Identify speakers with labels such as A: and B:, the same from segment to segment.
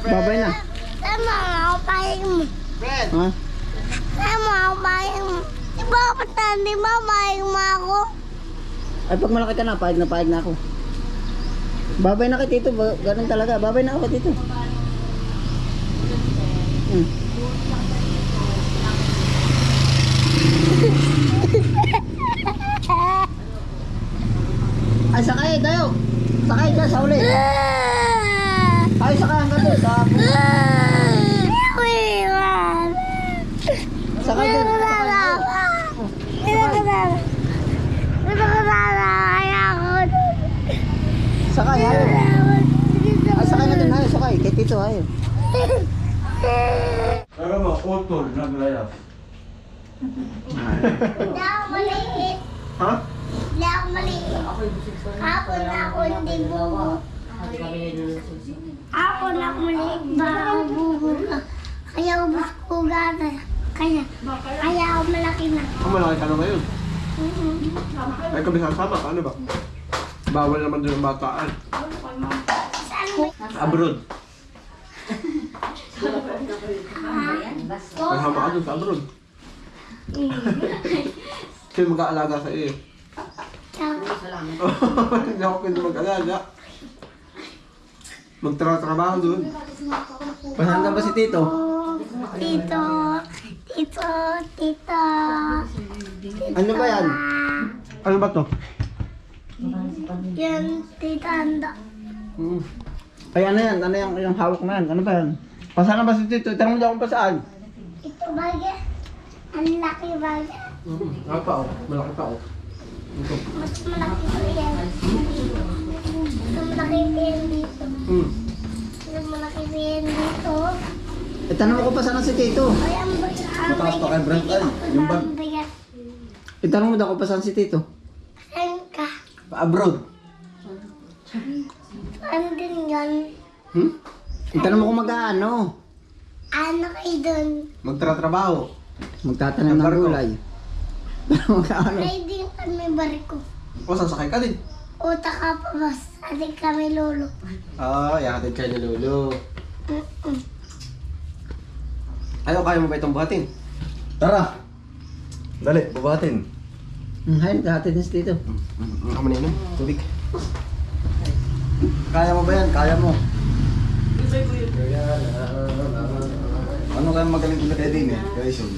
A: Babay na.
B: Tama ako payag mo.
A: Ha?
B: Tama ako payag mo. Di ba kapatan, di ba payag mo ako?
A: Ay, pag malaki ka na, pahig na ako. Babay na kay Tito. Ganun talaga. Babay na ako kay Tito. Ay, sakay tayo. Sakay ka sa uli. Ay, sakay hanggang doon. Sakay doon. Sakay, ayaw. Ay, sakay na doon. Ayaw, sakay. Kay Tito, ayaw.
C: Pero mo, utol, naglayas.
B: Hindi ako maliit.
C: Ha?
B: Hindi ako maliit. Hapon ako hindi bubo. Hapon ako maliit. Baka ako bubo ka. Kaya ubus ko gata. Kaya ako malaki na.
C: Malaki ka na ngayon. Ay, kami sasama ka, ano ba? Bawal naman doon ang bataan.
B: Saan mo?
C: Abroad. Kasama ka doon sa abroad. Sino mag-aalaga sa iyo? Hindi ako pwede mag-alaga. Magtrabaho doon.
A: Pasan ba si Tito?
B: Tito.
A: Ano ba yan?
C: Ano ba to?
B: Yan, Tita Anda.
A: Ay, ano yan? Ano yung hawak na yan? Ano ba yan? Pasan ba si Tito? Tanong mo dyan kung pasaan.
B: Ito bagay. Ang laki bagay.
C: Ano pa oh? Malaki pa oh. Ito.
B: Mas malaki pa yan. Mas malaki pa yan dito. Mas malaki pa yan dito.
A: Eh, tanong mo kung pasaan na si Tito.
B: Ay, ang bigat.
A: Mataas pa kay Brent, ay. Yung bag.
B: Ang bigat.
A: Eh, tanong mo daw kung pasaan si Tito.
B: Saan ka?
A: Abroad.
B: Ano din yan?
A: Eh, tanong mo kung mag-ano.
B: Ano kayo dun?
C: Magtratrabaho.
A: Magtatanim ng
C: Barko.
A: gulay. Mag-ano.
B: Ay, din kami barko.
C: O, sasakay ka din.
B: Uta ka pa ba? Ating kami lolo.
C: Oo, yakatid kayo ni Lolo. Ayaw, kaya mo ba itong buhatin?
D: Tara! Dali, bubatin.
A: Hayun, hatid na si Tito.
C: Ako na inom. Tubig.
D: Kaya mo ba yan? Kaya mo. Ano kaya magaling ko na kaya din eh? Kaya isun.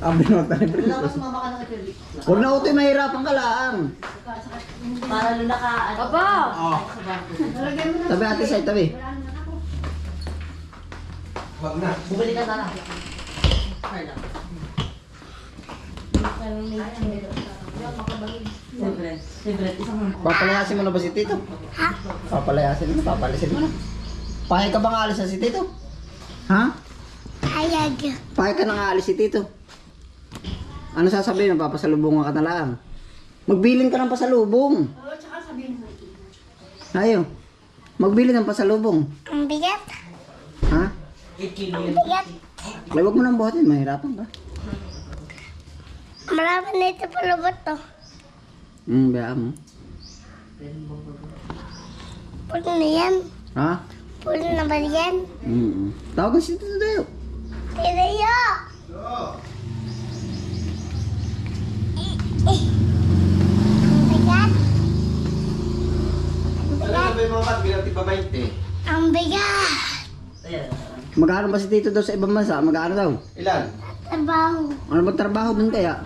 A: Abi naman tayo, Princess. Huwag na utoy, mahirapan ka lang.
E: Para lula ka.
F: Aba!
A: Tabi ate say, tabi.
C: Wag na.
E: Bumili ka sana. Siyempre, isang
A: Papalayasin mo na ba si Tito?
B: Ha?
A: Papalayasin mo na, papalayasin mo na. Pahig ka bang aalis na si Tito? Ha?
B: Ayag.
A: Pahig ka nang aalis si Tito? Ano sasabihin mo? Papasalubungan ka na lang. Magbilin ka ng pasalubong.
F: Oo, tsaka sabihin mo.
A: Ayaw. Magbilin ng pasalubong.
B: Ang bigat.
A: Ha?
E: 8 kilo
B: Ang
E: yun.
B: bigat.
A: Ay, wag mo nang buhatin. Mahirapan ka.
B: Marami na ito palabot to.
A: Bayaan mo.
B: Pulo na yan.
A: Ha?
B: Pulo na ba yan?
A: Tawagan si Tito tayo.
B: Tirayo! Ang bigat.
C: Ano ba yung mga kat? Binati pa 20.
B: Ang bigat.
E: Ayan.
A: Mag-ano ba si Tito daw sa ibang bansa? Mag-ano daw?
C: Ilan?
B: Trabaho.
A: Ano ba trabaho dun kaya?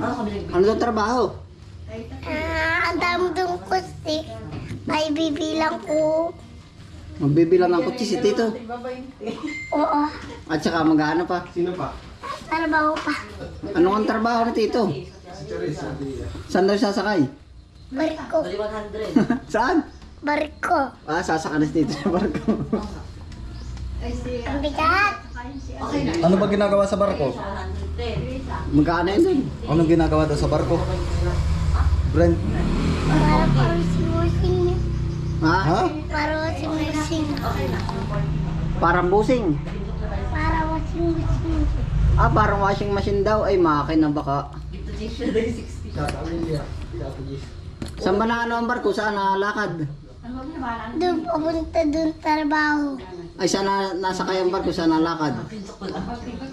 E: Ano ka bilig?
A: Ano daw trabaho?
B: Ang dami dong kusti. Ay bibilang ko.
A: Magbibilang ng kutsi si Tito.
B: Oo.
A: At saka mag-ano pa?
C: Sino pa?
B: Trabaho pa.
A: Ano ang trabaho ni Tito?
C: Si Teresa.
A: Saan daw sasakay?
B: Barko.
E: Bali 100.
A: Saan?
B: Barko.
A: Ah, sasakay na si Tito sa barko.
B: Ang bigat.
D: Ano ba ginagawa sa barko?
E: 110.
A: Magkano yun dun?
D: Anong ginagawa daw sa barko? Brent?
B: Para parusin-using.
A: Ha?
D: Ha?
B: Para wasing-using.
A: Parang busing.
B: Para wasing-using.
A: Ah, parang washing machine daw. Ay, makina baka.
E: Dito siya 60.
C: Tata Amelia. Tata Jis.
A: Saan ba na ano ang barko? Saan nakalakad?
B: Doon papunta doon trabaho.
A: Ay, sana nasa kayang barko, sana lakad.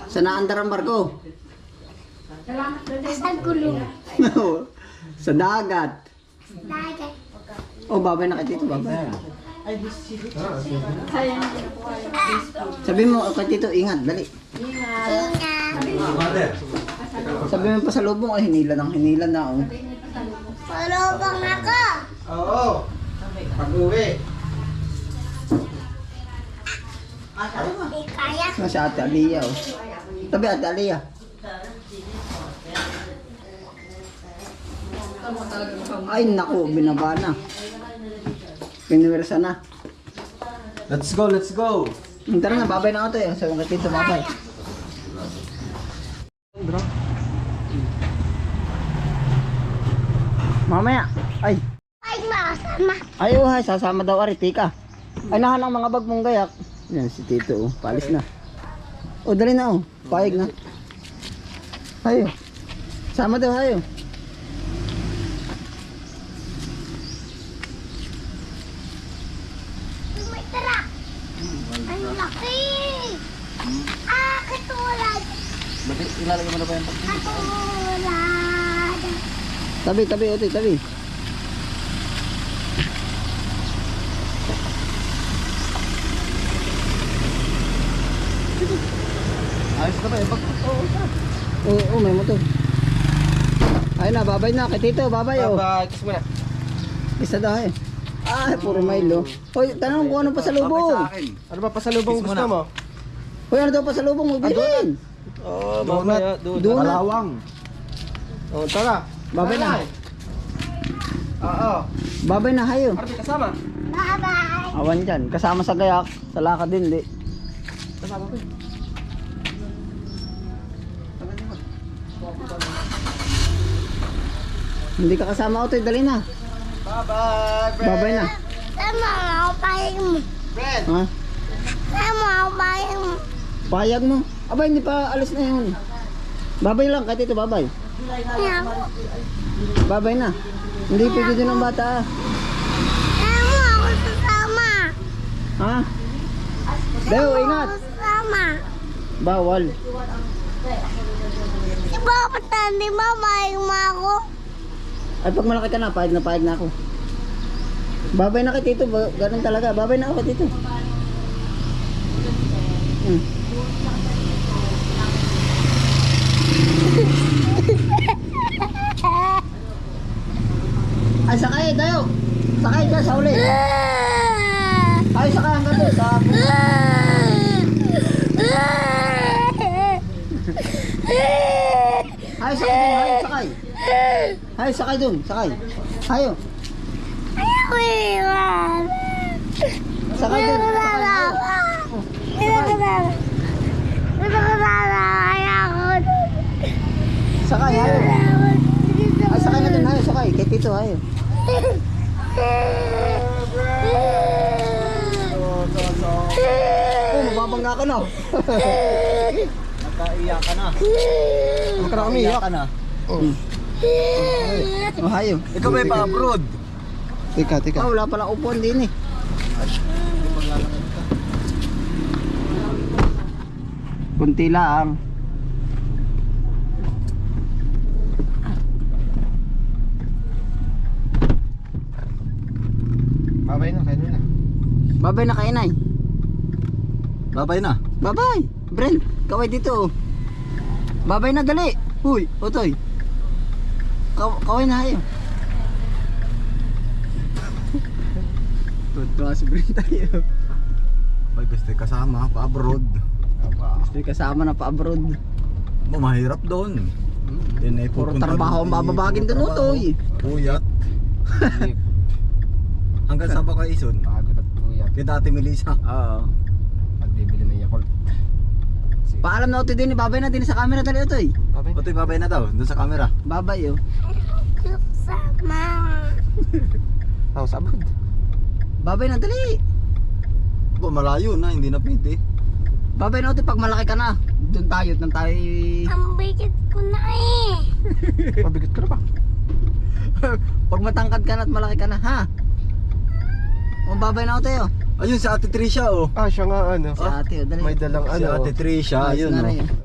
A: Sana andar ang barko.
B: Sa gulong.
A: Sa dagat.
B: Dagat.
A: Oh, babay na kay Tito, babay. Sabi mo kay Tito, ingat, dali.
B: Ingat.
D: Mother.
A: Sabi mo pa sa lubong, ay hinila na. Oh.
B: Palubang ako.
C: Oo. Pag-uwi.
B: Hindi kaya.
A: Na si Ate Aliyah, oh. Tabi, Ate Aliyah. Ay, naku, binaba na. Piniwersa na.
D: Let's go, let's go.
A: Tara na, babay na ako to eh. Sabi kay Tito, babay. Mamaya. Ay.
B: Ay, makasama.
A: Ay, oh, hay, sasama daw ari, tika. Ay, nahalang mga bag mong gayak. Yan, si Tito, oh. Palis na. O, dali na, oh. Payag na. Hayo. Sama daw, hayo.
B: May truck. Ang laki. Ah, katulad.
D: Ba't ilalagay mo na ba yung
B: Katulad.
A: Tabi, tabi, otoy, tabi.
D: Ayos na ba yung
A: Oo, may motor. Ay na, babay na kay Tito, babay, oh.
C: Bye-bye. Kiss mo na.
A: Isa daw, eh. Ay, puro Milo. Hoy, tanong kung ano pa sa lubong.
C: Ano ba pasalubong
D: Kiss mo
C: gusto
D: na.
C: mo?
A: Hoy, ano daw pa sa lubong, magbilin.
C: Oo, mamaya.
A: Donut.
D: Malawang.
C: Oo, tara.
A: Babay na.
C: Oo.
A: Babay na, hayo.
C: Arby, kasama.
B: Bye-bye.
A: Awan dyan, kasama sa gayak, sa lakad din, di.
C: Kasama ko.
A: Hindi ka kasama, otoy, dali na.
C: Bye-bye, friend.
A: Babay na.
B: Sama ako payag mo.
C: Friend.
A: Ha?
B: Sama ako payag mo.
A: Payag mo. Aba, hindi pa alis na yun. Babay lang, kay Tito, babay.
B: Sama
A: Babay na. Hindi pwede din ang bata.
B: ako sasama.
A: Ha? Dayo, ingat.
B: Ako sasama.
A: Bawal.
B: Di ba di ba payag mo ako?
A: Ay, pag malaki ka na payag na ako. Babay na kay Tito, ganun talaga. Babay na ako kay Tito. Hmm. Ay, sakay, Dayo. Sakay ka sa uli. Ay, sakay hanggang doon sa... Ay, sakay dun, ay, sakay. Ay, sakay dun, sakay. Hayo.
B: Ayaw iwan.
A: Sakay dun, sakay. Sakay, hayo. Ay, sakay na dun, hayo, sakay. Kay Tito, hayo. Oh, mababangga ka na.
D: Nagkaiyak ka na.
C: Huwag ka na umiyak.
D: ka na.
A: Oh, hayo.
D: Ikaw ba pa-abroad?
C: Tika, tika.
A: Ah, wala palang upuan din eh. Kunti lang.
C: Babay na, kayo na.
A: Babay na kay Inay.
D: Babay na.
A: Babay. Brent, kaway dito. Oh. Babay na dali. Huy, Otoy. Kaway na hayo. Tuwa si Brent tayo.
D: Ay, gusto kasama pa-abroad.
A: Gusto kasama na pa-abroad.
D: Mahirap doon.
A: Puro trabaho ang bababagin doon, Otoy.
D: Puyat. Hanggang sa Bakaison.
C: Pagod at puyat.
D: Kaya dati Melissa.
A: Oo.
C: Pagbibili ng Yakult.
A: Paalam na Otoy din, babay na din sa camera dali, Otoy.
C: Babay.
D: Otoy, babay na daw. Doon sa camera.
A: Babay, oh.
B: Sama.
C: Ako sabod.
A: Babay na dali.
D: Ba, malayo na. Hindi na pwede.
A: Babay na Otoy pag malaki ka na. Doon tayo,
B: Ang bigat ko na eh.
C: Mabigat ka na ba?
A: Pag matangkad ka na at malaki ka na, ha? Babay na ako tayo.
D: Ayun si Ate Tricia oh.
C: Ah, siya nga ano.
A: Si ate, oh, dali.
C: May dalang
D: Si
C: ano.
D: Ate Tricia,
A: Ayos
D: ayun
A: nga
D: oh.
A: rin.